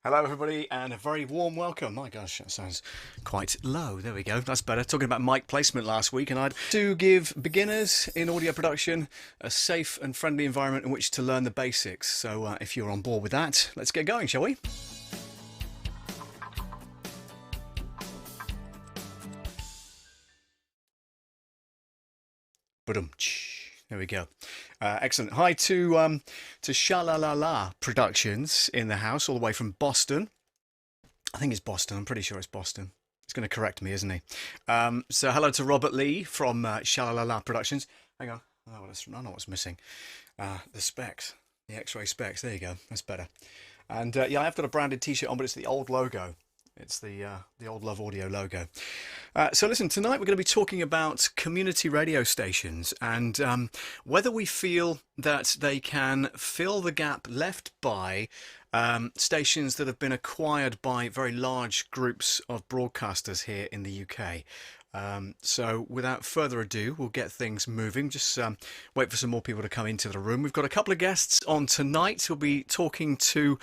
Hello, everybody, and a very warm welcome. My gosh, that sounds quite low. There we go. That's better. Talking about mic placement last week, and I'd to give beginners in audio production a safe and friendly environment in which to learn the basics. So if you're on board with that, let's get going, shall we? Ba-dum. There we go. Excellent. Hi to Shalalala Productions in the house, all the way from Boston. I think it's Boston. I'm pretty sure it's Boston. He's going to correct me, isn't he? So hello to Robert Lee from Shalalala Productions. Hang on. I know what's missing. The specs. The X-ray specs. There you go. That's better. And yeah, I've got a branded T-shirt on, but it's the old logo. It's the old Love Audio logo. So listen, tonight we're going to be talking about community radio stations and whether we feel that they can fill the gap left by stations that have been acquired by very large groups of broadcasters here in the UK. So without further ado, we'll get things moving. Just wait for some more people to come into the room. We've got a couple of guests on tonight. We'll be talking to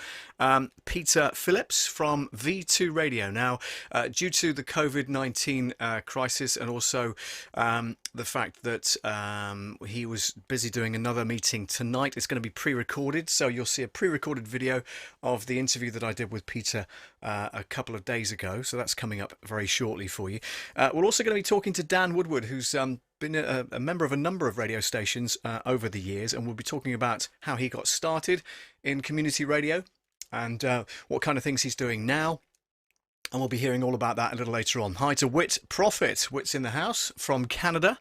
Peter Phillips from V2 Radio. Now, due to the COVID-19 crisis and also the fact that he was busy doing another meeting tonight, it's going to be pre-recorded. So you'll see a pre-recorded video of the interview that I did with Peter a couple of days ago. So that's coming up very shortly for you. We're also going to be talking to Dan Woodward, who's been a member of a number of radio stations over the years, and we'll be talking about how he got started in community radio and what kind of things he's doing now. And we'll be hearing all about that a little later on. Hi to Whit Profit. Whit's in the house from Canada.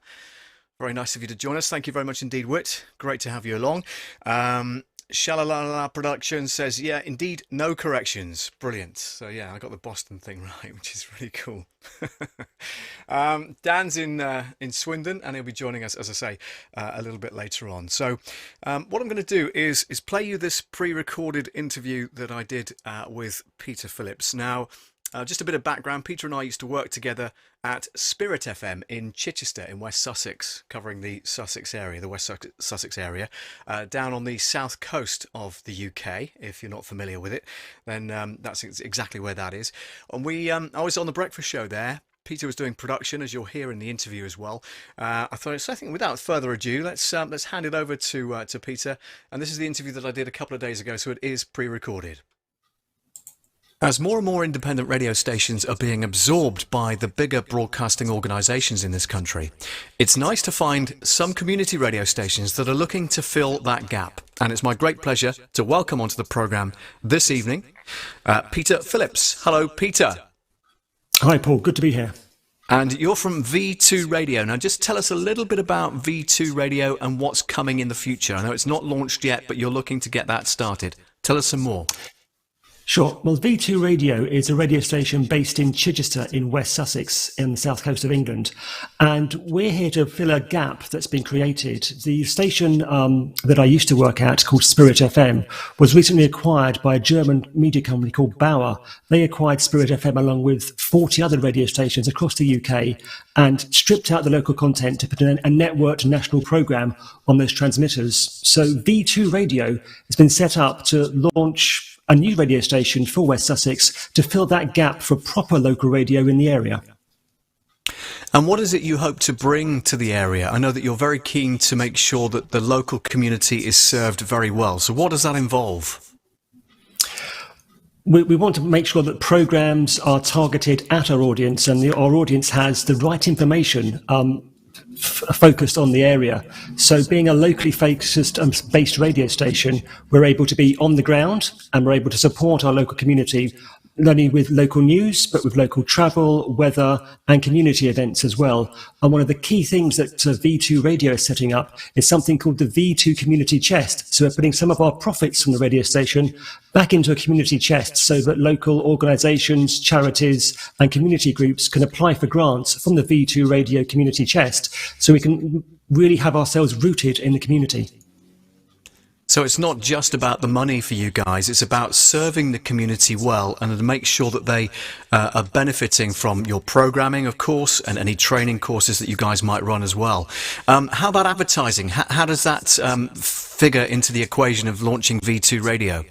Very nice of you to join us. Thank you very much indeed, Whit. Great to have you along. Shalalala Production says, yeah, indeed, no corrections. Brilliant. So yeah, I got the Boston thing right, which is really cool. Dan's in Swindon, and he'll be joining us, as I say, a little bit later on. So what I'm going to do is play you this pre-recorded interview that I did with Peter Phillips. Now, just a bit of background. Peter and I used to work together at Spirit FM in Chichester in West Sussex, covering the Sussex area, the West Sussex area, down on the south coast of the UK. If you're not familiar with it, then that's exactly where that is. And I was on the breakfast show there. Peter was doing production, as you'll hear in the interview as well. I think without further ado, let's hand it over to Peter. And this is the interview that I did a couple of days ago, so it is pre-recorded. As more and more independent radio stations are being absorbed by the bigger broadcasting organisations in this country, it's nice to find some community radio stations that are looking to fill that gap. And it's my great pleasure to welcome onto the programme this evening, Peter Phillips. Hello, Peter. Hi, Paul. Good to be here. And you're from V2 Radio. Now, just tell us a little bit about V2 Radio and what's coming in the future. I know it's not launched yet, but you're looking to get that started. Tell us some more. Sure. Well, V2 Radio is a radio station based in Chichester in West Sussex in the south coast of England. And we're here to fill a gap that's been created. The station that I used to work at, called Spirit FM, was recently acquired by a German media company called Bauer. They acquired Spirit FM along with 40 other radio stations across the UK and stripped out the local content to put in a networked national programme on those transmitters. So V2 Radio has been set up to launch a new radio station for West Sussex to fill that gap for proper local radio in the area. And what is it you hope to bring to the area? I know that you're very keen to make sure that the local community is served very well. So what does that involve? We want to make sure that programmes are targeted at our audience and our audience has the right information focused on the area. So being a locally focused based radio station, we're able to be on the ground and we're able to support our local community not only with local news, but with local travel, weather, and community events as well. And one of the key things that V2 Radio is setting up is something called the V2 Community Chest. So we're putting some of our profits from the radio station back into a community chest so that local organisations, charities, and community groups can apply for grants from the V2 Radio Community Chest, so we can really have ourselves rooted in the community. So it's not just about the money for you guys, it's about serving the community well and to make sure that they are benefiting from your programming, of course, and any training courses that you guys might run as well. How about advertising? How does that figure into the equation of launching V2 Radio?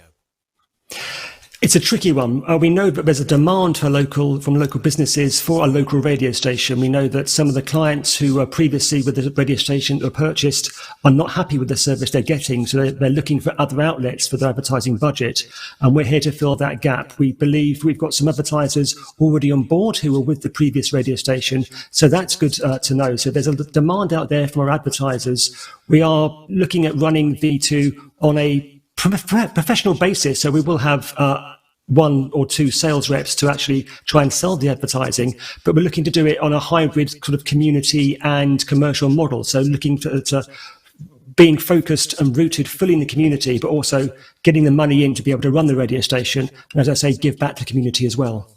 It's a tricky one. We know that there's a demand from local businesses for a local radio station. We know that some of the clients who were previously with the radio station or purchased are not happy with the service they're getting, so they're looking for other outlets for their advertising budget. And we're here to fill that gap. We believe we've got some advertisers already on board who were with the previous radio station, so that's good to know. So there's a demand out there from our advertisers. We are looking at running V2 on a professional basis, so we will have one or two sales reps to actually try and sell the advertising, but we're looking to do it on a hybrid sort of community and commercial model. So looking to being focused and rooted fully in the community, but also getting the money in to be able to run the radio station, and as I say, give back to the community as well.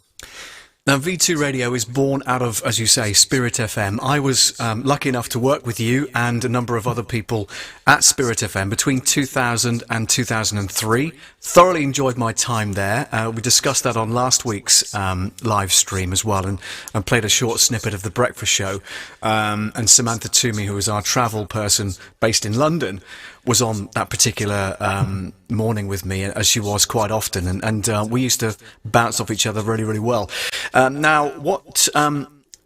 Now, V2 Radio is born out of, as you say, Spirit FM. I was lucky enough to work with you and a number of other people at Spirit FM between 2000 and 2003. Thoroughly enjoyed my time there. We discussed that on last week's live stream as well, and played a short snippet of The Breakfast Show. And Samantha Toomey, who was our travel person based in London, was on that particular morning with me, as she was quite often, and we used to bounce off each other really, really well. Now,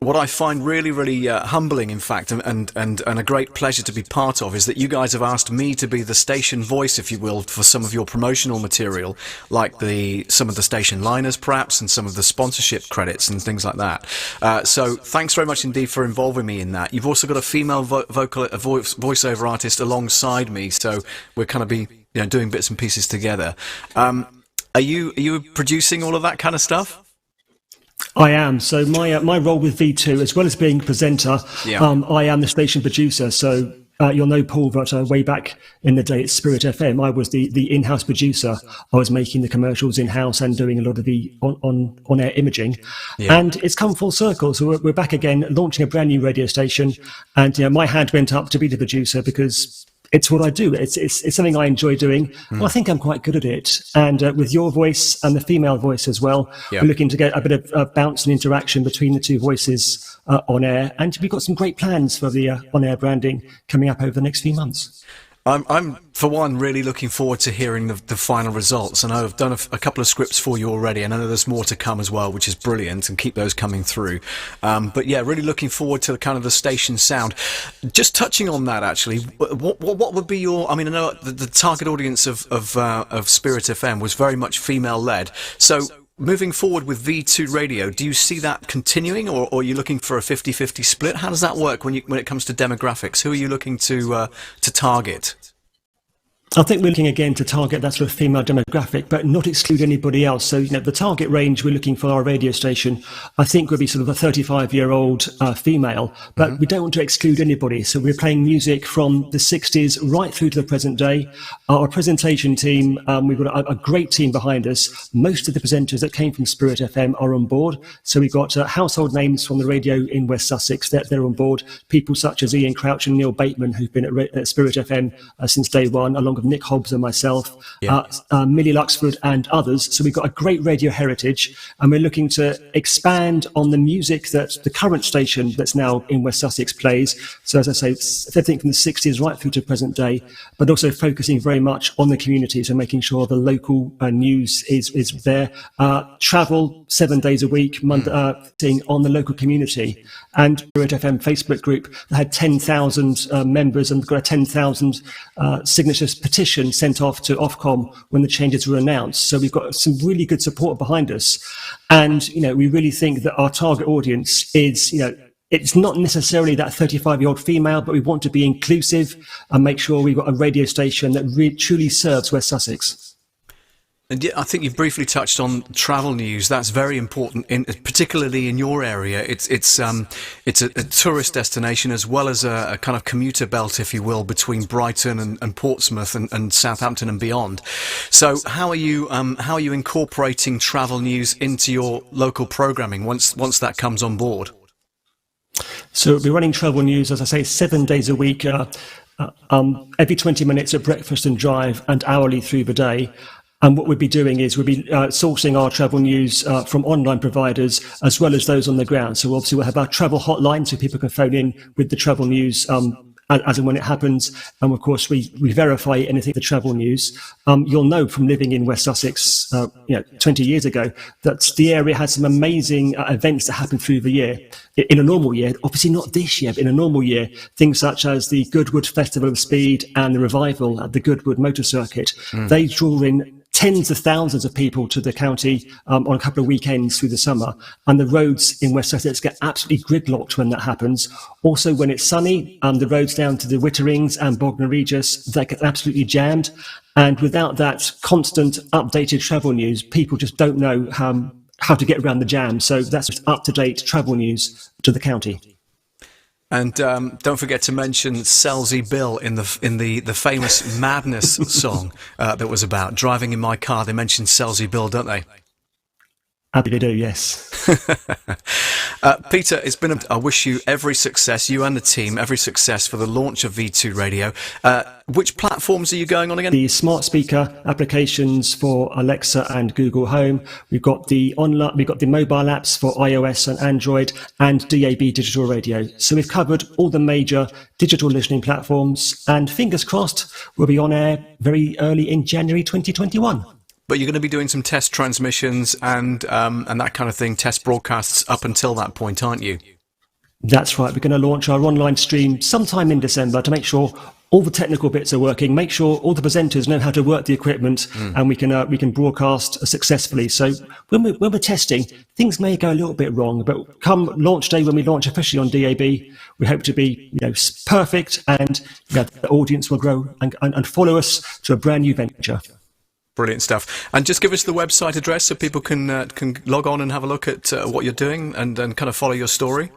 what I find really, really humbling, in fact, and a great pleasure to be part of, is that you guys have asked me to be the station voice, if you will, for some of your promotional material, like some of the station liners, perhaps, and some of the sponsorship credits and things like that. So thanks very much indeed for involving me in that. You've also got a female voiceover artist alongside me, so we're kind of doing bits and pieces together. Are you producing all of that kind of stuff? I am. So my role with V2, as well as being presenter, I am the station producer. So you'll know, Paul, that way back in the day at Spirit FM, I was the in-house producer. I was making the commercials in-house and doing a lot of the on-air imaging. Yeah. And it's come full circle. So we're back again, launching a brand new radio station. And my hand went up to be the producer because it's what I do. It's something I enjoy doing. Well, I think I'm quite good at it. And with your voice and the female voice as well, we're looking to get a bit of bounce and interaction between the two voices on air. And we've got some great plans for the on-air branding coming up over the next few months. I'm for one, really looking forward to hearing the final results. I know I've done a couple of scripts for you already, and I know there's more to come as well, which is brilliant, and keep those coming through. But yeah, really looking forward to kind of the station sound. Just touching on that, actually, what would be your? I mean, I know the target audience of Spirit FM was very much female-led, so. Moving forward with V2 Radio, do you see that continuing, or are you looking for a 50-50 split? How does that work when it comes to demographics? Who are you looking to target? I think we're looking again to target that sort of female demographic, but not exclude anybody else. So, the target range we're looking for our radio station, I think would be sort of a 35-year-old female, but we don't want to exclude anybody. So we're playing music from the 60s right through to the present day. Our presentation team, we've got a great team behind us. Most of the presenters that came from Spirit FM are on board. So we've got household names from the radio in West Sussex. They're on board. People such as Ian Crouch and Neil Bateman, who've been at Spirit FM since day one, along with Nick Hobbs and myself, Millie Luxford and others. So we've got a great radio heritage, and we're looking to expand on the music that the current station that's now in West Sussex plays. So as I say, everything from the 60s right through to present day, but also focusing very much on the community, so making sure the local news is there. Travel 7 days a week, on the local community. And Spirit FM Facebook group that had 10,000 members and got a 10,000 signatures petition sent off to Ofcom when the changes were announced. So we've got some really good support behind us. And, we really think that our target audience is, it's not necessarily that 35-year-old female, but we want to be inclusive and make sure we've got a radio station that truly serves West Sussex. And I think you've briefly touched on travel news. That's very important, particularly in your area. It's a tourist destination as well as a kind of commuter belt, if you will, between Brighton and Portsmouth and Southampton and beyond. So how are you incorporating travel news into your local programming once that comes on board? So we'll be running travel news, as I say, 7 days a week, every 20 minutes at breakfast and drive, and hourly through the day. And what we'd be doing is we'd be sourcing our travel news from online providers as well as those on the ground. So obviously we'll have our travel hotline so people can phone in with the travel news as and when it happens. And of course, we verify anything the travel news. You'll know from living in West Sussex, 20 years ago, that the area has some amazing events that happen through the year. In a normal year, obviously not this year, but in a normal year, things such as the Goodwood Festival of Speed and the revival at the Goodwood Motor Circuit, they draw in tens of thousands of people to the county on a couple of weekends through the summer. And the roads in West Sussex get absolutely gridlocked when that happens. Also, when it's sunny, the roads down to the Witterings and Bognor Regis, they get absolutely jammed. And without that constant updated travel news, people just don't know how to get around the jam. So that's just up-to-date travel news to the county. And don't forget to mention Selzy Bill in the famous Madness song that was about driving in my car. They mentioned Selzy Bill, don't they? Happy to do, yes. Peter, I wish you every success, you and the team, every success for the launch of V2 Radio. Which platforms are you going on again? The smart speaker applications for Alexa and Google Home. We've got the mobile apps for iOS and Android, and DAB digital radio. So we've covered all the major digital listening platforms, and fingers crossed we'll be on air very early in January 2021. But you're going to be doing some test transmissions and that kind of thing, test broadcasts up until that point, aren't you? That's right. We're going to launch our online stream sometime in December to make sure all the technical bits are working, make sure all the presenters know how to work the equipment, and we can broadcast successfully. So when we're testing, things may go a little bit wrong, but come launch day, when we launch officially on DAB, we hope to be perfect, and the audience will grow and follow us to a brand new venture. Brilliant stuff. And just give us the website address so people can log on and have a look at what you're doing and kind of follow your story.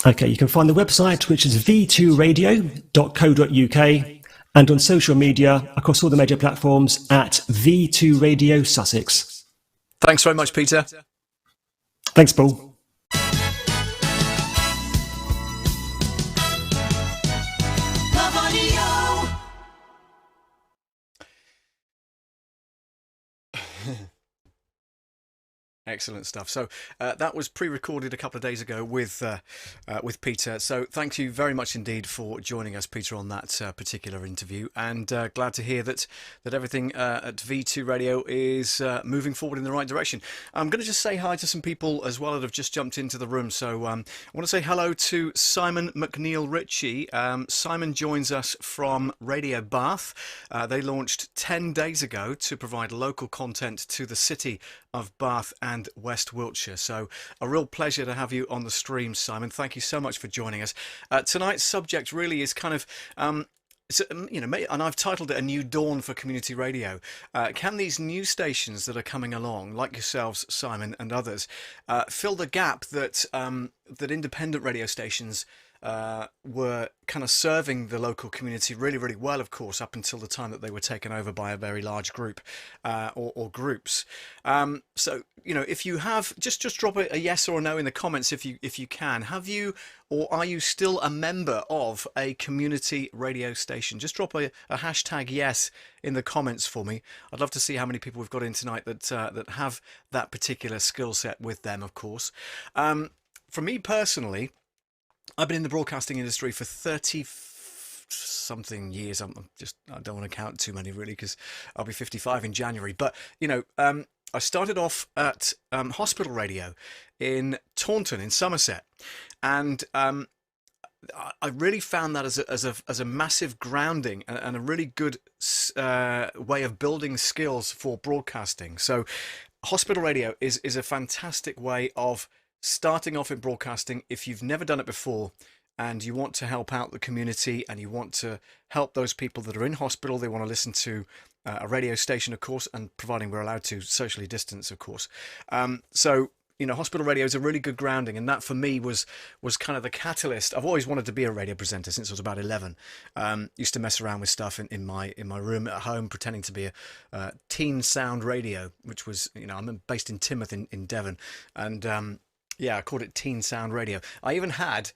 Okay, you can find the website, which is v2radio.co.uk, and on social media across all the major platforms at V2 Radio Sussex. Thanks very much, Peter. Thanks, Paul. Excellent stuff. So that was pre-recorded a couple of days ago with Peter. So thank you very much indeed for joining us, Peter, on that particular interview. And glad to hear that everything at V2 Radio is moving forward in the right direction. I'm going to just say hi to some people as well that have just jumped into the room. So I want to say hello to Simon McNeil Ritchie. Simon joins us from Radio Bath. They launched 10 days ago to provide local content to the city of Bath and West Wiltshire. So a real pleasure to have you on the stream, Simon. Thank you so much for joining us. Tonight's subject really is kind of, and I've titled it A New Dawn for Community Radio. Can these new stations that are coming along, like yourselves, Simon, and others, fill the gap that independent radio stations were kind of serving the local community really, really well, of course, up until the time that they were taken over by a very large group or groups. So, if you have, just drop a yes or a no in the comments if you can. Have you, or are you still a member of a community radio station? Just drop a hashtag yes in the comments for me. I'd love to see how many people we've got in tonight that have that particular skill set with them, of course. For me personally, I've been in the broadcasting industry for 30-something years. I don't want to count too many really, because I'll be 55 in January. But, I started off at hospital radio in Taunton in Somerset. And I really found that as a massive grounding and a really good way of building skills for broadcasting. So hospital radio is a fantastic way of starting off in broadcasting if you've never done it before and you want to help out the community and you want to help those people that are in hospital. They want to listen to a radio station, of course, and providing we're allowed to socially distance, of course. So hospital radio is a really good grounding, and that for me was kind of the catalyst. I've always wanted to be a radio presenter since I was about 11. Used to mess around with stuff in my room at home, pretending to be a teen sound radio, which was, I'm based in Timoth in Devon, and I called it Teen Sound Radio. I even had,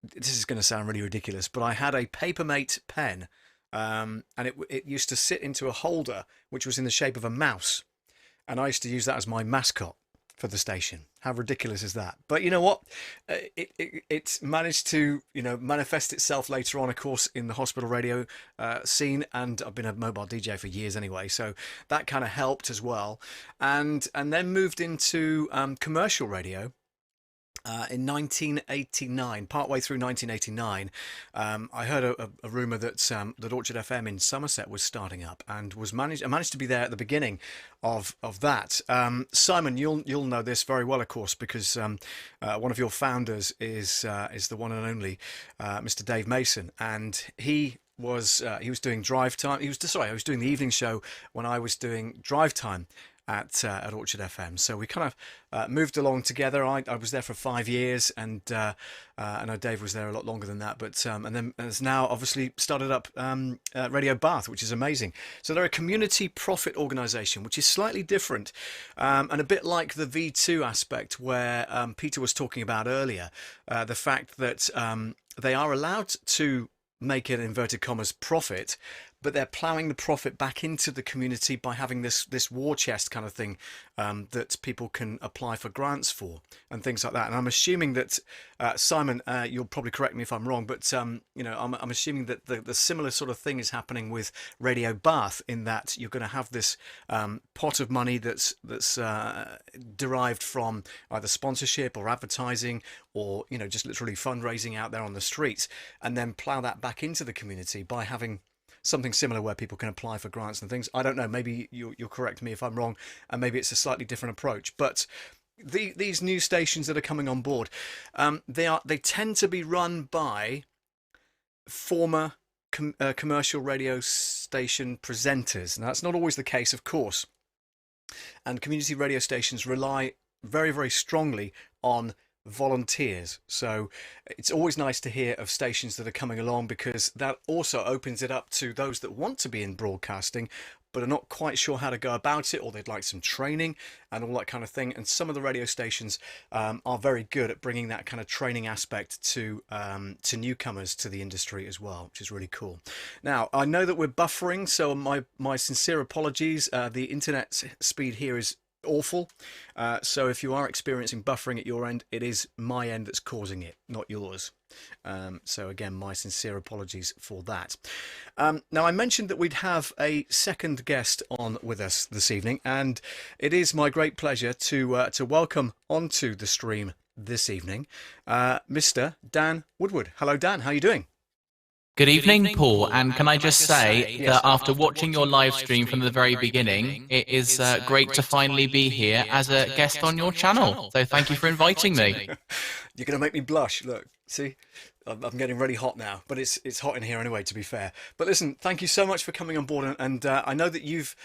this is going to sound really ridiculous, but I had a Papermate pen, and it used to sit into a holder which was in the shape of a mouse, and I used to use that as my mascot. for the station. How ridiculous is that? But you know what? It managed to, manifest itself later on, of course, in the hospital radio scene. And I've been a mobile DJ for years anyway, so that kind of helped as well. And then moved into commercial radio. In 1989, partway through 1989, I heard a rumor that that Orchard FM in Somerset was starting up, and I managed to be there at the beginning of that. Simon, you'll know this very well, of course, because one of your founders is the one and only Mr. Dave Mason, and he was doing drive time. I was doing the evening show when I was doing drive time at Orchard FM. So we kind of moved along together. I was there for 5 years, and I know Dave was there a lot longer than that. But and then has now obviously started up Radio Bath, which is amazing. So they're a community profit organisation, which is slightly different, and a bit like the V2 aspect where Peter was talking about earlier. The fact that they are allowed to make an inverted commas profit, but they're ploughing the profit back into the community by having this war chest kind of thing that people can apply for grants for and things like that. And I'm assuming that Simon, you'll probably correct me if I'm wrong, but I'm assuming that the similar sort of thing is happening with Radio Bath, in that you're going to have this pot of money that's derived from either sponsorship or advertising, or just literally fundraising out there on the streets, and then plough that back into the community by having something similar where people can apply for grants and things. I don't know, maybe you'll correct me if I'm wrong, and maybe it's a slightly different approach. But these new stations that are coming on board, they tend to be run by former commercial radio station presenters. Now, that's not always the case, of course. And community radio stations rely very, very strongly on volunteers. So it's always nice to hear of stations that are coming along, because that also opens it up to those that want to be in broadcasting but are not quite sure how to go about it, or they'd like some training and all that kind of thing. And some of the radio stations are very good at bringing that kind of training aspect to newcomers to the industry as well, which is really cool. Now, I know that we're buffering, so my sincere apologies. The internet speed here is awful, so if you are experiencing buffering at your end, it is my end that's causing it, not yours. So again, my sincere apologies for that. Now, I mentioned that we'd have a second guest on with us this evening, and it is my great pleasure to welcome onto the stream this evening Mr. Dan Woodward. Hello, Dan. How are you doing? Good evening, Paul, and can I just say that after watching your live stream from the very beginning, it is great to finally be here as a guest on your channel. So thank you for inviting me. You're going to make me blush. Look, see, I'm getting really hot now, but it's hot in here anyway, to be fair. But listen, thank you so much for coming on board, and I know that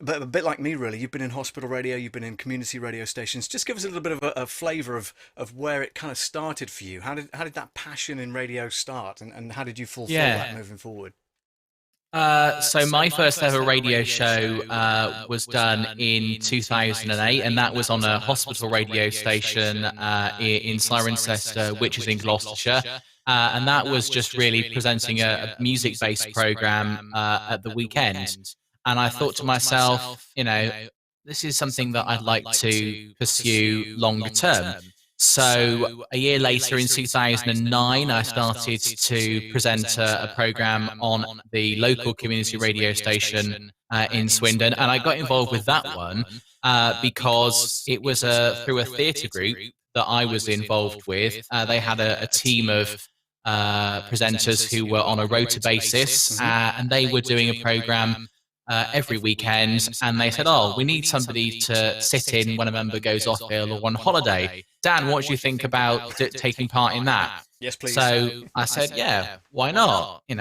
but a bit like me, really, you've been in hospital radio, you've been in community radio stations. Just give us a little bit of a flavour of where it kind of started for you. How did that passion in radio start, and how did you fulfil that moving forward? So my first ever radio show was done in 2008, and that was on a hospital radio station in Cirencester, which is in Gloucestershire. And that was just really presenting a music-based programme at the weekend. And I thought to myself, this is something that I'd like to pursue longer term. So a year later, in 2009, I started to present a programme on the local community radio station in Swindon. And I got involved with that one because it was through a theatre group that I was involved with. They had a team of presenters who were on a rota basis, and they were doing a programme every weekend, and they said, we need somebody to sit in when a member goes off ill or on holiday. Dan, what do you think about taking part in that? Yes, please. So I said, yeah, why not? Done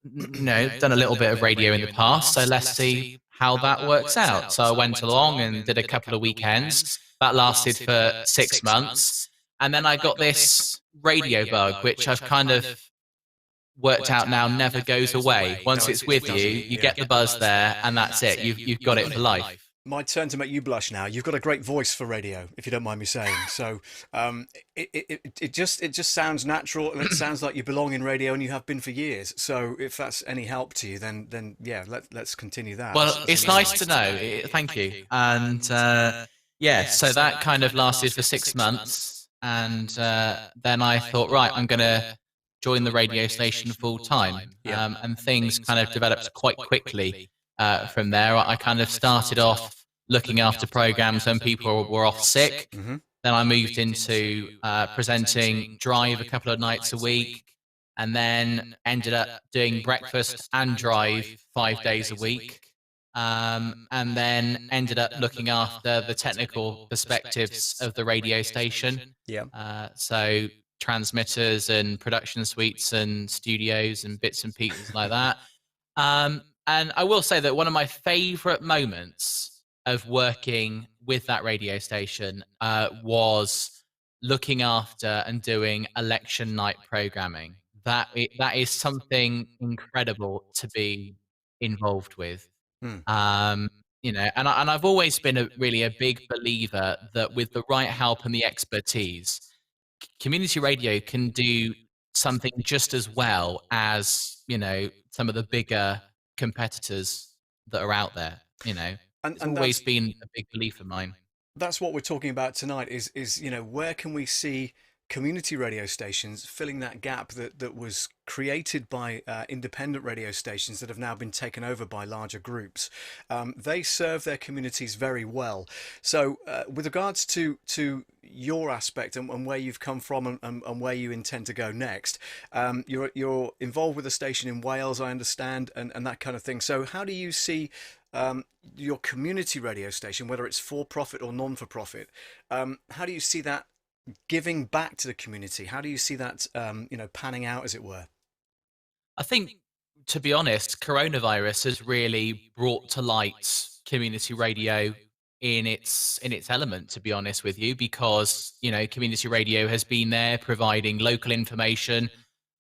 a little bit of radio in the past, so let's see how that works out. So I went along and did a couple of weekends. That lasted for 6 months. And then I got this radio bug, which I've kind of worked out now never goes away. Once it's with you, you get the buzz there, and that's it. You've got it for life. My turn to make you blush now. You've got a great voice for radio, if you don't mind me saying. So it just sounds natural, and it sounds like you belong in radio, and you have been for years. So if that's any help to you, then yeah, let's continue that. Well, it's nice to know. Thank you. And Yeah, so that kind of lasted for 6 months. And then I thought, right, I'm going to join the radio station full time. Yeah. And things kind of developed quite quickly from there. I kind of started off looking after programs when people were off sick. Mm-hmm. Then I moved into presenting Drive a couple of nights a week, and then ended up doing breakfast and Drive 5 days a week. And then ended up looking after the technical perspectives of the radio station. Yeah. So transmitters and production suites and studios and bits and pieces like that. And I will say that one of my favorite moments of working with that radio station was looking after and doing election night programming. That is something incredible to be involved with. Mm. And I've always been really a big believer that with the right help and the expertise, community radio can do something just as well as, some of the bigger competitors that are out there. It's And always been a big belief of mine. that's what we're talking about tonight is where can we see community radio stations filling that gap that was created by independent radio stations that have now been taken over by larger groups. They serve their communities very well. So with regards to your aspect and where you've come from and where you intend to go next, you're involved with a station in Wales, I understand, and that kind of thing. So how do you see your community radio station, whether it's for profit or non for profit, how do you see that giving back to the community? How do you see that panning out, as it were? I think, to be honest, coronavirus has really brought to light community radio in its element, to be honest with you, because community radio has been there providing local information,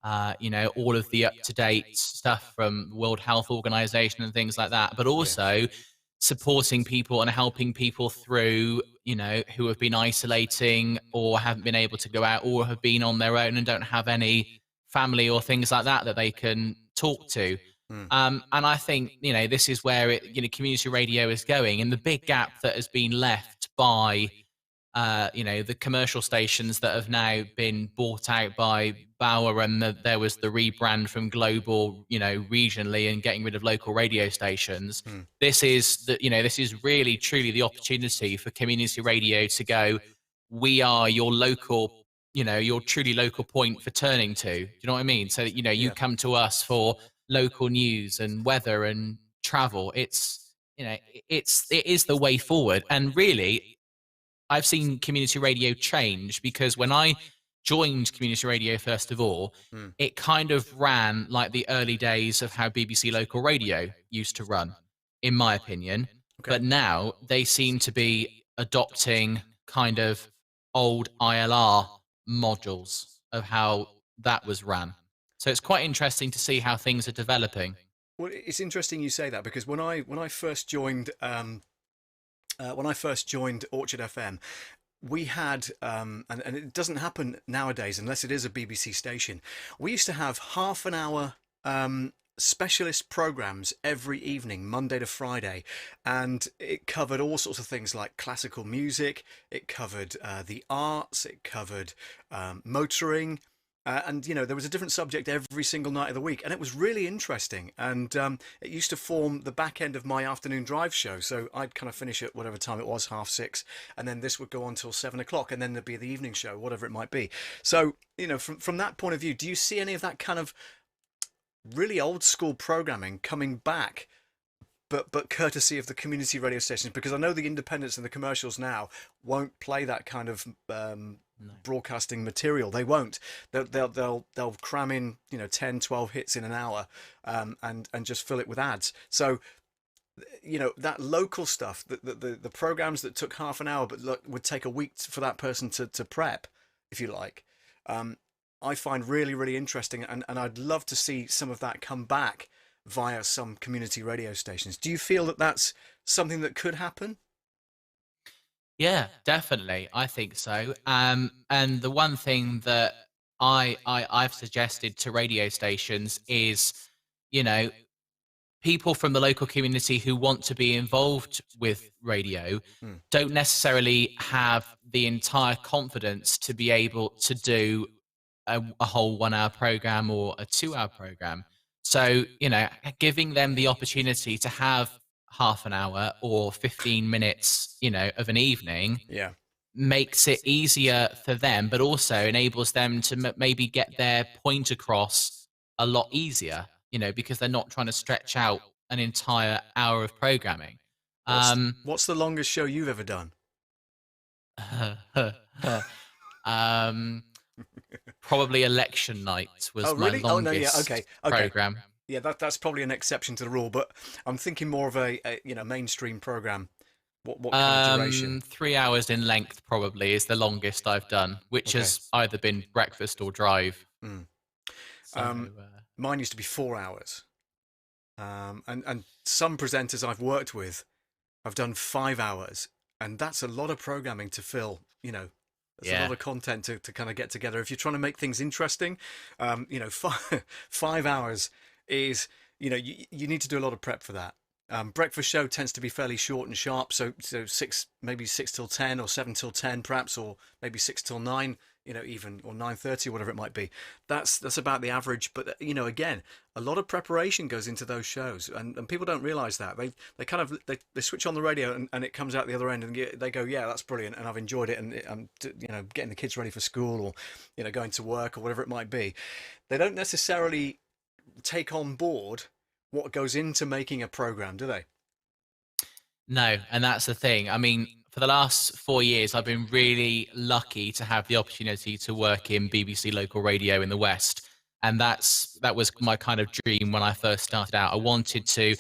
all of the up to date stuff from World Health Organization and things like that, but also supporting people and helping people through, who have been isolating or haven't been able to go out or have been on their own and don't have any family or things like that they can talk to. Mm. And I think, this is where community radio is going, and the big gap that has been left by the commercial stations that have now been bought out by Bauer, and there was the rebrand from global, regionally, and getting rid of local radio stations. Mm. This is really truly the opportunity for community radio to go, we are your local, your truly local point for turning to. Do you know what I mean? So that, you come to us for local news and weather and travel. It is the way forward. And really, I've seen community radio change, because when I joined community radio, first of all, it kind of ran like the early days of how BBC local radio used to run, in my opinion. Okay. But now they seem to be adopting kind of old ILR modules of how that was ran. So it's quite interesting to see how things are developing. Well, it's interesting you say that, because when I first joined Orchard FM, we had, and it doesn't happen nowadays unless it is a BBC station, we used to have half an hour specialist programs every evening, Monday to Friday, and it covered all sorts of things like classical music, it covered the arts, it covered motoring. And there was a different subject every single night of the week, and it was really interesting. And it used to form the back end of my afternoon drive show. So I'd kind of finish at whatever time it was, 6:30, and then this would go on till 7 o'clock, and then there'd be the evening show, whatever it might be. So from that point of view, do you see any of that kind of really old school programming coming back? But courtesy of the community radio stations, because I know the independents and the commercials now won't play that kind of broadcasting material. They won't. They'll cram in 10, 12 hits in an hour, and just fill it with ads. So that local stuff, the programs that took half an hour but would take a week for that person to prep, if you like, I find really, really interesting, and I'd love to see some of that come back via some community radio stations. Do you feel that that's something that could happen? Yeah, definitely. I think so. And the one thing that I've suggested to radio stations is, people from the local community who want to be involved with radio don't necessarily have the entire confidence to be able to do a whole 1 hour program or a 2 hour program. So, giving them the opportunity to have half an hour or 15 minutes, of an evening Yeah. makes it easier for them, but also enables them to maybe get their point across a lot easier, because they're not trying to stretch out an entire hour of programming. What's the longest show you've ever done? um, Probably election night was Oh, my really? Oh, no, yeah, longest okay. program. Yeah, that's probably an exception to the rule, but I'm thinking more of a mainstream program. What kind of duration? 3 hours in length probably is the longest I've done, which Okay. has either been breakfast or drive. Mm. So, Mine used to be 4 hours. And some presenters I've worked with have done 5 hours, and that's a lot of programming to fill. That's a lot of content to kind of get together. If you're trying to make things interesting, 5 hours is, you need to do a lot of prep for that. Breakfast show tends to be fairly short and sharp, so maybe 6 till 10 or 7 till 10 perhaps, or maybe 6 till 9, even, or 9:30, whatever it might be. That's about the average. But again, a lot of preparation goes into those shows, and people don't realise that. They kind of they switch on the radio and it comes out the other end, and they go, yeah, that's brilliant, and I've enjoyed it, and I'm getting the kids ready for school, or going to work, or whatever it might be. They don't necessarily take on board what goes into making a program, do they? no, and that's the thing. I mean, for the last 4 years, I've been really lucky to have the opportunity to work in BBC local radio in the West. And that was my kind of dream when I first started out. I wanted to,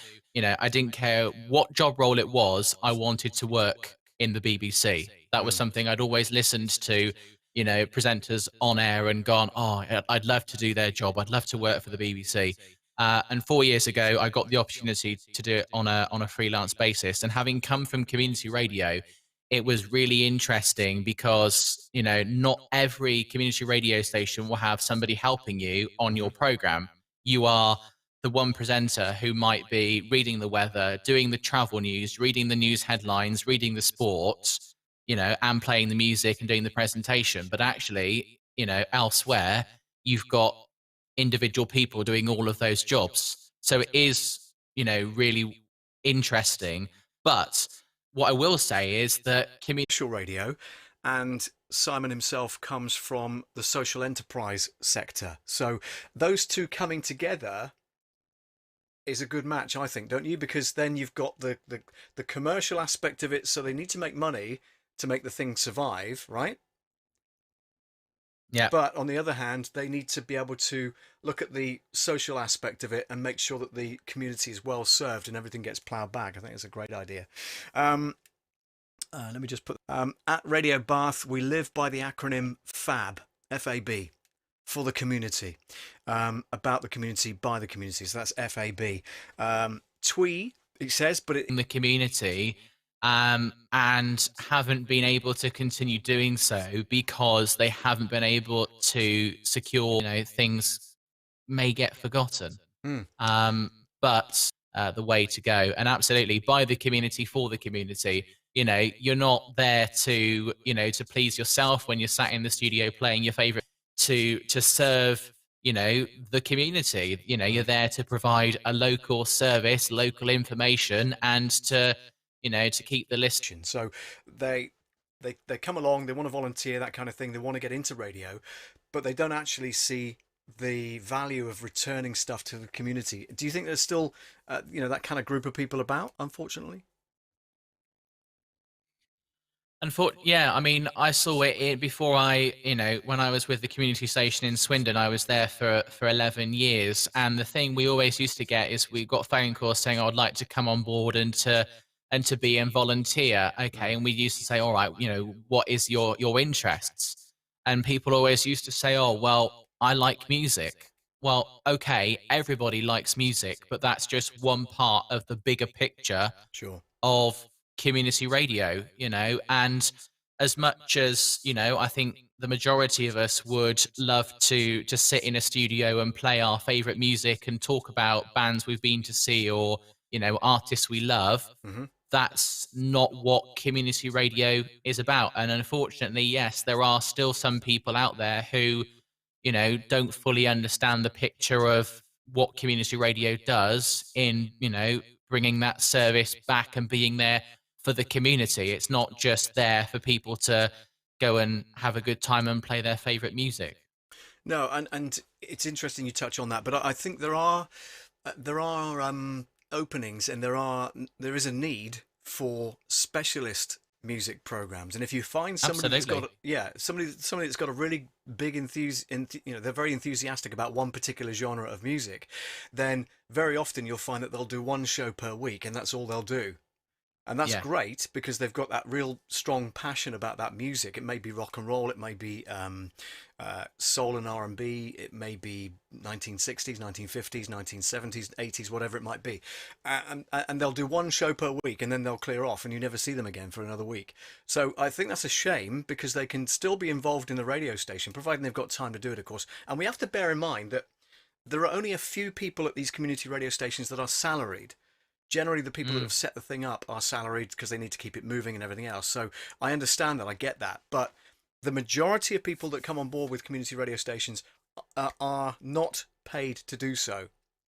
I didn't care what job role it was, I wanted to work in the BBC. That was something I'd always listened to, presenters on air and gone, oh, I'd love to do their job. I'd love to work for the BBC. And 4 years ago, I got the opportunity to do it on a freelance basis. And having come from community radio, it was really interesting because not every community radio station will have somebody helping you on your program. You are the one presenter who might be reading the weather, doing the travel news, reading the news headlines, reading the sports, and playing the music and doing the presentation. But actually, elsewhere, you've got individual people doing all of those jobs. So it is, really interesting. But what I will say is that Commercial radio, and Simon himself comes from the social enterprise sector. So those two coming together is a good match, I think, don't you? Because then you've got the commercial aspect of it, so they need to make money to make the thing survive, right? yeah, But on the other hand, they need to be able to look at the social aspect of it and make sure that the community is well served and everything gets ploughed back. I think it's a great idea. Let me just put at Radio Bath, we live by the acronym FAB, FAB, for the community, about the community, by the community. So that's FAB. Twee, it says, but in the community, and haven't been able to continue doing so because they haven't been able to secure, things may get forgotten. But the way to go, and absolutely by the community, for the community. You're not there to, to please yourself when you're sat in the studio playing your favorite, to serve, the community. You're there to provide a local service, local information, and to, to keep the list. So they come along, they want to volunteer, that kind of thing. They want to get into radio, but they don't actually see the value of returning stuff to the community. Do you think there's still, that kind of group of people about, unfortunately? Yeah, I mean, I saw it before when I was with the community station in Swindon. I was there for 11 years, and the thing we always used to get is we got phone calls saying, "I'd like to come on board and to be and volunteer." Okay, and we used to say, "All right, what is your interests?" And people always used to say, "Oh, well, I like music." Well, okay, everybody likes music, but that's just one part of the bigger picture Sure. of community radio, and as much as, I think the majority of us would love to just sit in a studio and play our favorite music and talk about bands we've been to see, or artists we love. Hmm. That's not what community radio is about. And unfortunately, yes, there are still some people out there who don't fully understand the picture of what community radio does in bringing that service back and being there for the community. It's not just there for people to go and have a good time and play their favorite music. No, and it's interesting you touch on that, but I think there are openings, and there is a need for specialist music programs. And if you find somebody that's Absolutely. got somebody that's got a really big they're very enthusiastic about one particular genre of music, then very often you'll find that they'll do one show per week, and that's all they'll do. And that's Yeah. great because they've got that real strong passion about that music. It may be rock and roll, it may be soul and R&B, it may be 1960s, 1950s, 1970s, 80s, whatever it might be. And they'll do one show per week, and then they'll clear off, and you never see them again for another week. So I think that's a shame, because they can still be involved in the radio station, providing they've got time to do it, of course. And we have to bear in mind that there are only a few people at these community radio stations that are salaried. Generally, the people that Mm. have set the thing up are salaried because they need to keep it moving and everything else. So I understand that, I get that. But the majority of people that come on board with community radio stations are not paid to do so.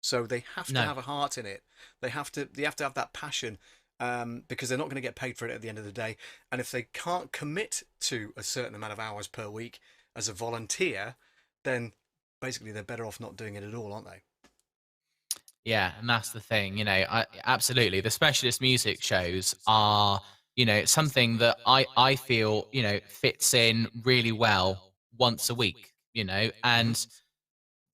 So they have to No. have a heart in it. They have to have that passion, because they're not going to get paid for it at the end of the day. And if they can't commit to a certain amount of hours per week as a volunteer, then basically they're better off not doing it at all, aren't they? Yeah, and that's the thing, absolutely. The specialist music shows are, something that I feel, fits in really well once a week, Hmm. and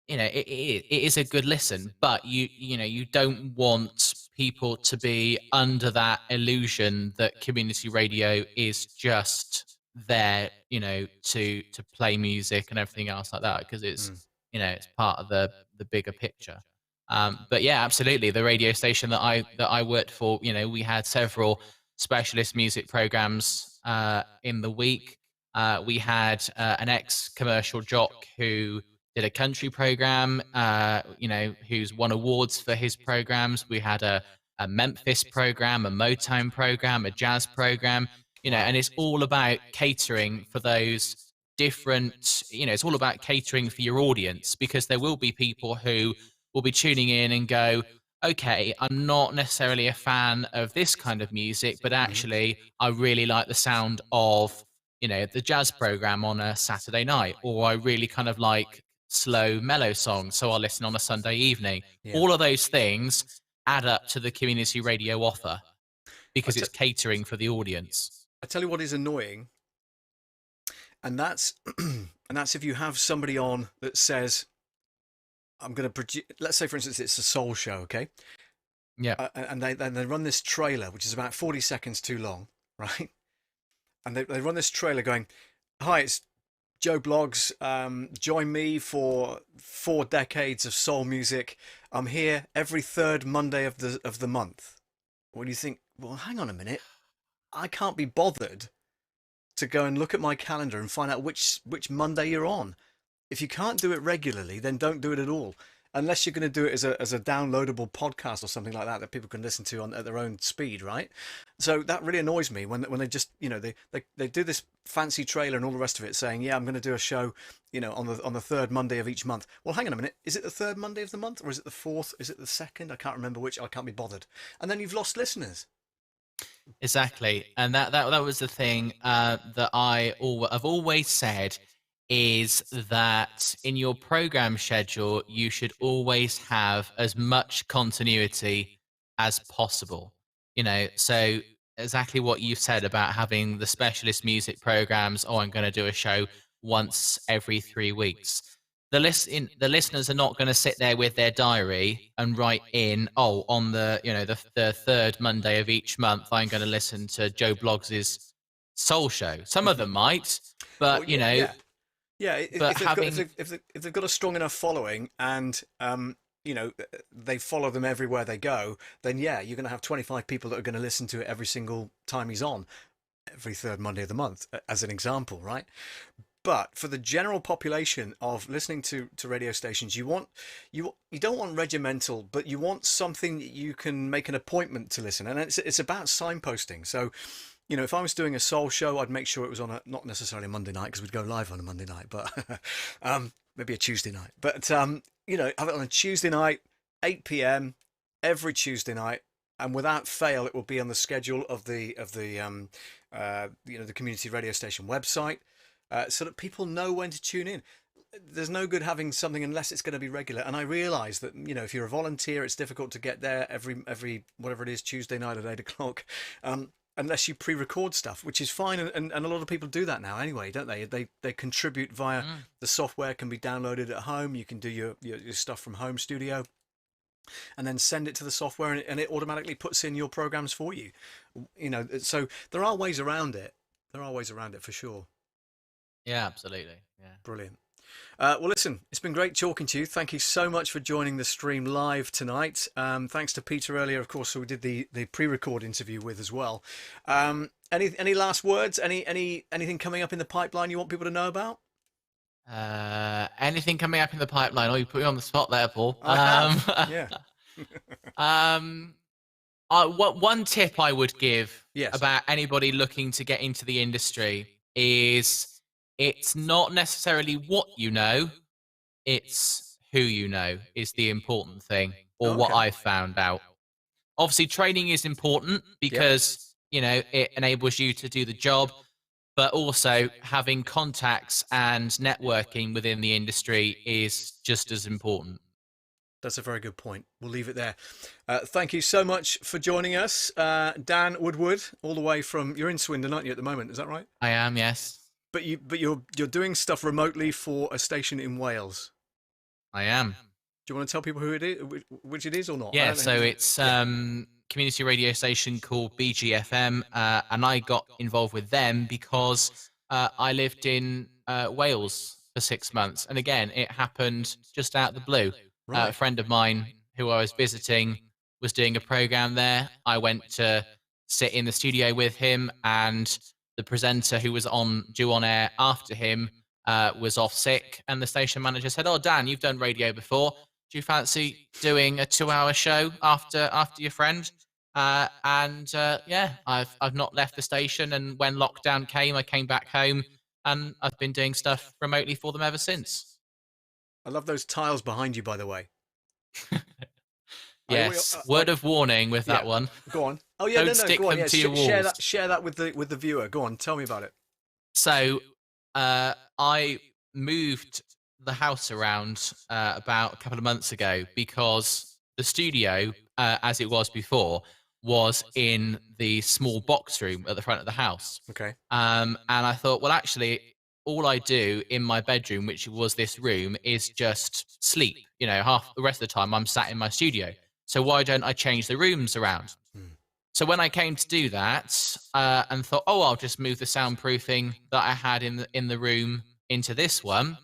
it is a good listen, but you don't want people to be under that illusion that community radio is just there, to play music and everything else like that, because Mm. it's part of the bigger picture. But yeah, absolutely. The radio station that I worked for, we had several specialist music programs in the week. We had an ex-commercial jock who did a country program, who's won awards for his programs. We had a Memphis program, a Motown program, a jazz program, Wow. and it's all about catering for those different, it's all about catering for your audience, because there will be people who will be tuning in and go, okay, I'm not necessarily a fan of this kind of music, but Hmm. actually, I really like the sound of, the jazz program on a Saturday night, or I really kind of like slow, mellow songs, so I'll listen on a Sunday evening. Yeah. All of those things add up to the community radio offer, I, because t- it's catering for the audience. I tell you what is annoying, and that's and that's if you have somebody on that says, I'm going to produce, let's say for instance it's a soul show, okay, Yeah. and they run this trailer which is about 40 seconds too long, right? And they run this trailer going, hi, it's Joe Blogs, join me for 4 decades of soul music. I'm here every third Monday of the month. When you think, well, hang on a minute, I can't be bothered to go and look at my calendar and find out which Monday you're on. If you can't do it regularly, then don't do it at all. Unless you're going to do it as a downloadable podcast or something like that that people can listen to at their own speed, right? So that really annoys me when they just they do this fancy trailer and all the rest of it, saying, yeah, I'm going to do a show on the third Monday of each month. Well, hang on a minute, is it the third Monday of the month, or is it the fourth? Is it the second? I can't remember which. I can't be bothered. And then you've lost listeners. Exactly, and that was the thing that I've always said, is that in your program schedule you should always have as much continuity as possible. So exactly what you said about having the specialist music programs. Oh, I'm going to do a show once every 3 weeks. The listeners are not going to sit there with their diary and write in, oh, on the third Monday of each month, I'm going to listen to Joe Bloggs's soul show. Some of them might, Well, but yeah, yeah. Yeah, but having if they've got a strong enough following, and they follow them everywhere they go, then yeah, you're going to have 25 people that are going to listen to it every single time he's on, every third Monday of the month, as an example, right? But for the general population of listening to radio stations, you don't want regimental, but you want something that you can make an appointment to listen. And it's about signposting. So, if I was doing a soul show, I'd make sure it was on not necessarily a Monday night because we'd go live on a Monday night, but maybe a Tuesday night. But have it on a Tuesday night, 8 p.m. every Tuesday night, and without fail, it will be on the schedule of the community radio station website. So that people know when to tune in. There's no good having something unless it's going to be regular. And I realise that if you're a volunteer, it's difficult to get there every whatever it is Tuesday night at 8 o'clock, unless you pre-record stuff, which is fine. And a lot of people do that now anyway, don't they? They contribute via the software can be downloaded at home. You can do your stuff from home studio, and then send it to the software, and it automatically puts in your programs for you. So there are ways around it. There are ways around it for sure. Yeah, absolutely. Yeah. Brilliant. Well, listen, it's been great talking to you. Thank you so much for joining the stream live tonight. Thanks to Peter earlier, of course, who we did the pre-record interview with as well. Any last words? Anything coming up in the pipeline you want people to know about? Anything coming up in the pipeline? Oh, you put me on the spot there, Paul. Yeah. One tip I would give Yes. about anybody looking to get into the industry is it's not necessarily what you know, it's who you know is the important thing, or what I've found out. Obviously, training is important because, it enables you to do the job, but also having contacts and networking within the industry is just as important. That's a very good point. We'll leave it there. Thank you so much for joining us. Dan Woodward, all the way from, you're in Swindon, aren't you, at the moment? Is that right? I am, yes. But you're doing stuff remotely for a station in Wales. I am. Do you want to tell people who it is, which it is, or not? Yeah, so it's community radio station called BGFM, and I got involved with them because I lived in Wales for 6 months, and again, it happened just out of the blue. Right. A friend of mine who I was visiting was doing a program there. I went to sit in the studio with him, and the presenter who was due on air after him was off sick, and the station manager said, "Oh, Dan, you've done radio before. Do you fancy doing a 2-hour show after your friend?" Yeah, I've not left the station, and when lockdown came, I came back home, and I've been doing stuff remotely for them ever since. I love those tiles behind you, by the way. Yes, word of warning with that one. Go on. Oh yeah, Don't stick go on. them to your walls. Share that with the viewer. Go on, tell me about it. So I moved the house around about a couple of months ago because the studio, as it was before, was in the small box room at the front of the house. Okay. And I thought, well, actually, all I do in my bedroom, which was this room, is just sleep. Half the rest of the time I'm sat in my studio. So why don't I change the rooms around? So when I came to do that and thought, I'll just move the soundproofing that I had in the room into this one,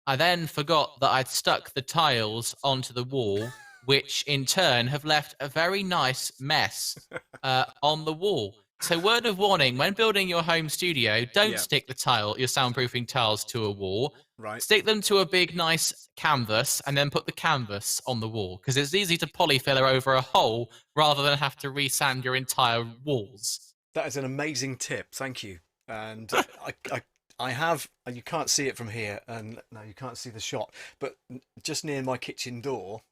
I then forgot that I'd stuck the tiles onto the wall, which in turn have left a very nice mess on the wall. So word of warning, when building your home studio, don't stick your soundproofing tiles to a wall. Right. Stick them to a big, nice canvas and then put the canvas on the wall, because it's easy to polyfiller over a hole rather than have to resand your entire walls. That is an amazing tip. Thank you. And I have, and you can't see it from here, and no, you can't see the shot, but just near my kitchen door,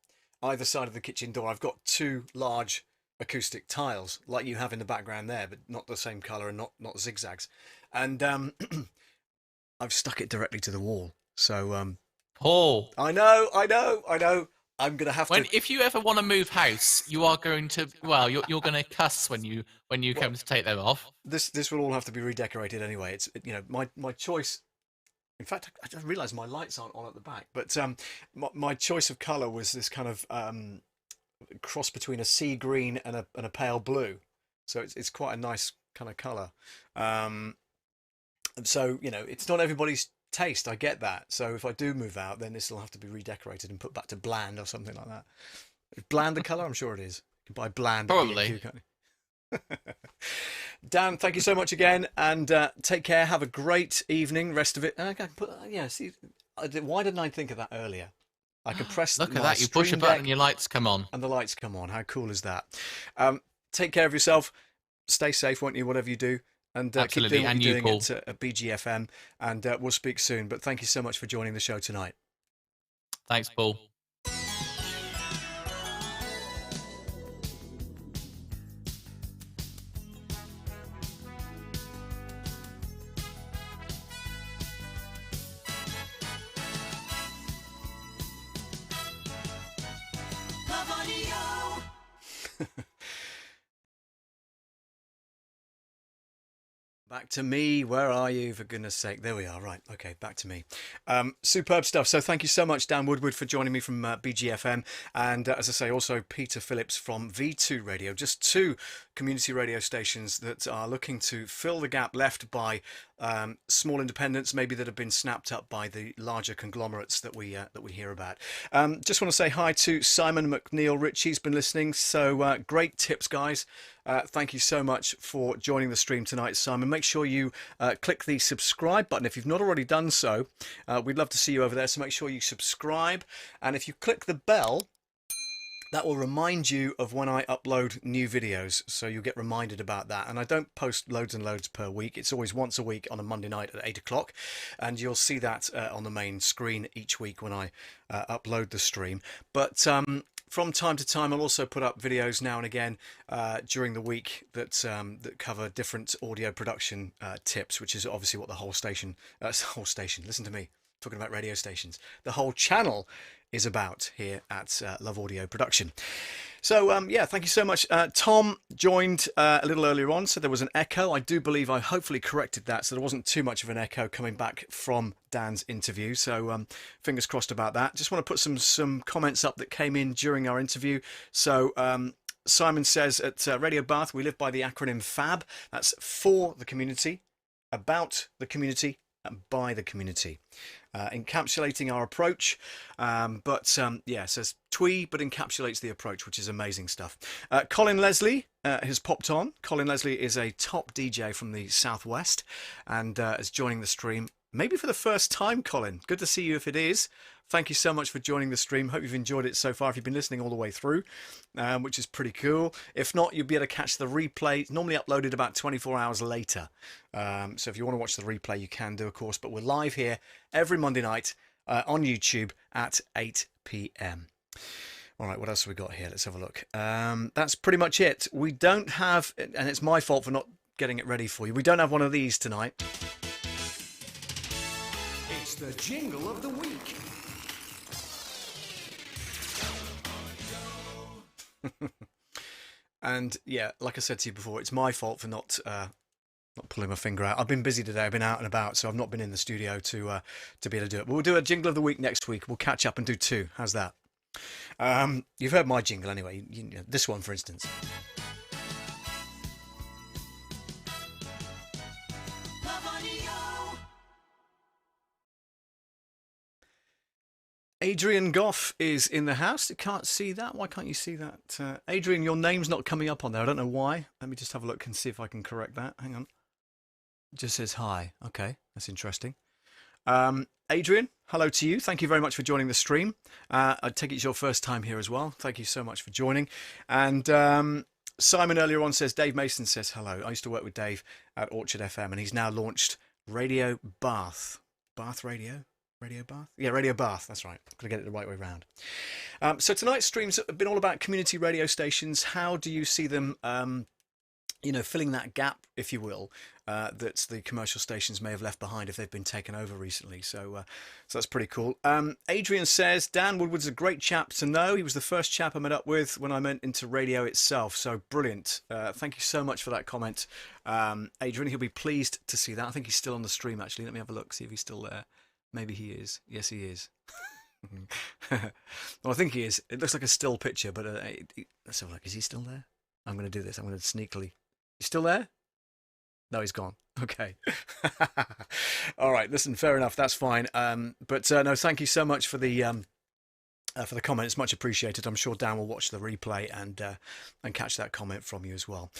either side of the kitchen door, I've got 2 large acoustic tiles like you have in the background there, but not the same color and not zigzags. And I've stuck it directly to the wall. So Paul, I know. I'm gonna have to. If you ever want to move house, you are going to. Well, you're going to cuss when you come to take them off. This will all have to be redecorated anyway. It's my choice. In fact, I just realised my lights aren't on at the back. But my choice of colour was this kind of cross between a sea green and a pale blue. So it's quite a nice kind of colour. So it's not everybody's taste. I get that. So if I do move out, then this will have to be redecorated and put back to bland or something like that. Is bland the colour? I'm sure it is. You can buy bland. Probably. Dan, thank you so much again, and take care. Have a great evening. Rest of it. Yeah. See, why didn't I think of that earlier? I can press Look at my that. You push a stream button deck and your lights come on. and the lights come on. How cool is that? Take care of yourself. Stay safe, won't you? Whatever you do, and keep Absolutely. doing what And you're you, doing Paul. at BGFM. And we'll speak soon. But thank you so much for joining the show tonight. Thanks, Paul. Back to me. Where are you? For goodness sake. There we are. Right. Okay. Back to me. Superb stuff. So thank you so much, Dan Woodward, for joining me from BGFM. And as I say, also Peter Phillips from V2 Radio. Just two community radio stations that are looking to fill the gap left by small independents, maybe that have been snapped up by the larger conglomerates that we hear about. Just want to say hi to Simon McNeil Rich. He's been listening. So great tips, guys. Thank you so much for joining the stream tonight, Simon. Make sure you click the subscribe button if you've not already done so. We'd love to see you over there, so make sure you subscribe. And if you click the bell, that will remind you of when I upload new videos, so you'll get reminded about that. And I don't post loads and loads per week. It's always once a week on a Monday night at 8 o'clock, and you'll see that on the main screen each week when I upload the stream. But from time to time, I'll also put up videos now and again during the week that cover different audio production tips, which is obviously what the whole station, listen to me, talking about radio stations, the whole channel is about here at Love Audio Production. So yeah, thank you so much. Tom joined a little earlier on, so there was an echo. I do believe I hopefully corrected that, so there wasn't too much of an echo coming back from Dan's interview. So fingers crossed about that. Just want to put some comments up that came in during our interview. So Simon says at Radio Bath, we live by the acronym FAB. That's for the community, about the community, and by the community. Encapsulating our approach, yeah, it says twee, but encapsulates the approach, which is amazing stuff. Colin Leslie has popped on. Colin Leslie is a top DJ from the Southwest and is joining the stream, maybe for the first time. Colin, good to see you if it is. Thank you so much for joining the stream. Hope you've enjoyed it so far, if you've been listening all the way through, which is pretty cool. If not, you'll be able to catch the replay. It's normally uploaded about 24 hours later. So if you want to watch the replay, you can do, of course. But we're live here every Monday night on YouTube at 8 p.m. All right, what else have we got here? Let's have a look. That's pretty much it. We don't have, and it's my fault for not getting it ready for you, we don't have one of these tonight. It's the jingle of the week. And yeah, like I said to you before, it's my fault for not pulling my finger out. I've been busy today. I've been out and about, so I've not been in the studio to be able to do it. But we'll do a jingle of the week next week. We'll catch up and do two. How's that? You've heard my jingle anyway. You know, this one, for instance. Adrian Goff is in the house. You can't see that. Why can't you see that? Adrian, your name's not coming up on there. I don't know why. Let me just have a look and see if I can correct that. Hang on. It just says hi. Okay, that's interesting. Adrian, hello to you. Thank you very much for joining the stream. I take it it's your first time here as well. Thank you so much for joining. And Simon earlier on says, Dave Mason says hello. I used to work with Dave at Orchard FM, and he's now launched Radio Bath. Bath Radio? Radio Bath? Yeah, Radio Bath. That's right. Got to get it the right way around. So tonight's streams have been all about community radio stations. How do you see them, filling that gap, if you will, that the commercial stations may have left behind if they've been taken over recently. So that's pretty cool. Adrian says, Dan Woodward's a great chap to know. He was the first chap I met up with when I went into radio itself. So brilliant. Thank you so much for that comment. Adrian, he'll be pleased to see that. I think he's still on the stream, actually. Let me have a look, see if he's still there. Maybe he is. Yes, he is. Well, I think he is. It looks like a still picture, but let's have a look. Is he still there? I'm going to do this. I'm going to sneakily. He's still there? No, he's gone. Okay. All right. Listen, fair enough. That's fine. But no, thank you so much for the for the comment. It's much appreciated. I'm sure Dan will watch the replay and catch that comment from you as well.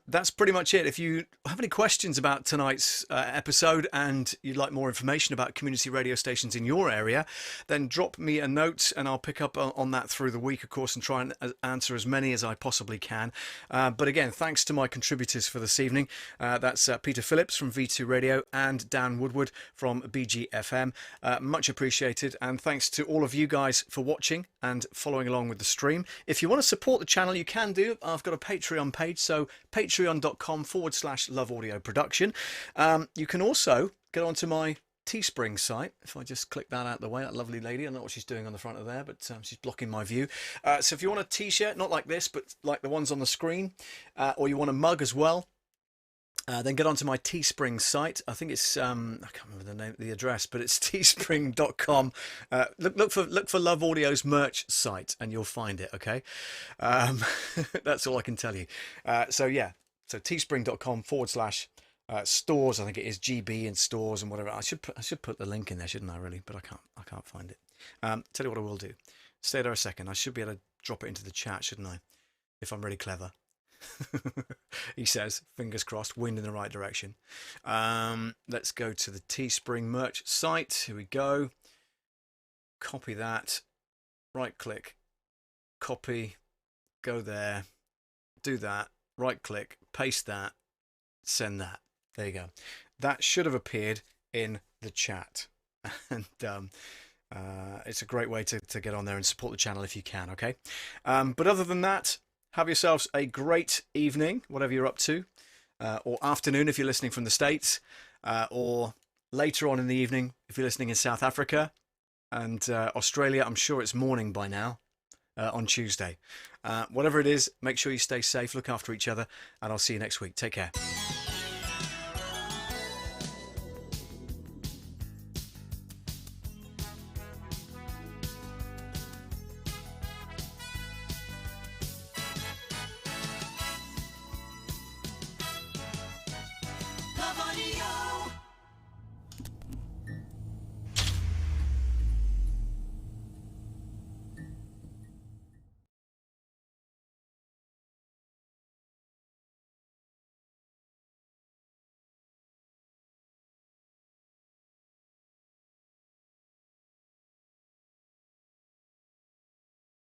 That's pretty much it. If you have any questions about tonight's episode and you'd like more information about community radio stations in your area, then drop me a note and I'll pick up on that through the week, of course, and try and answer as many as I possibly can. But again, thanks to my contributors for this evening. That's Peter Phillips from V2 Radio and Dan Woodward from BGFM. Much appreciated. And thanks to all of you guys for watching and following along with the stream. If you want to support the channel, you can do. I've got a Patreon page, so patreon.com/Love Audio Production. You can also get onto my Teespring site. If I just click that out of the way, that lovely lady, I don't know what she's doing on the front of there, but she's blocking my view. So if you want a t-shirt, not like this, but like the ones on the screen, or you want a mug as well, then get onto my Teespring site. I think it's I can't remember the address, but it's teespring.com. Look for Love Audio's merch site, and you'll find it. Okay, that's all I can tell you. So teespring.com/stores. I think it is GB and stores and whatever. I should put the link in there, shouldn't I? Really, but I can't find it. Tell you what I will do. Stay there a second. I should be able to drop it into the chat, shouldn't I? If I'm really clever. He says, fingers crossed, wind in the right direction. Let's go to the Teespring merch site. Here we go. Copy that. Right click. Copy. Go there. Do that. Right click. Paste that. Send that. There you go. That should have appeared in the chat. And it's a great way to get on there and support the channel if you can, okay? But other than that, have yourselves a great evening, whatever you're up to, or afternoon if you're listening from the States, or later on in the evening if you're listening in South Africa, and Australia. I'm sure it's morning by now on Tuesday. Whatever it is, make sure you stay safe, look after each other, and I'll see you next week. Take care.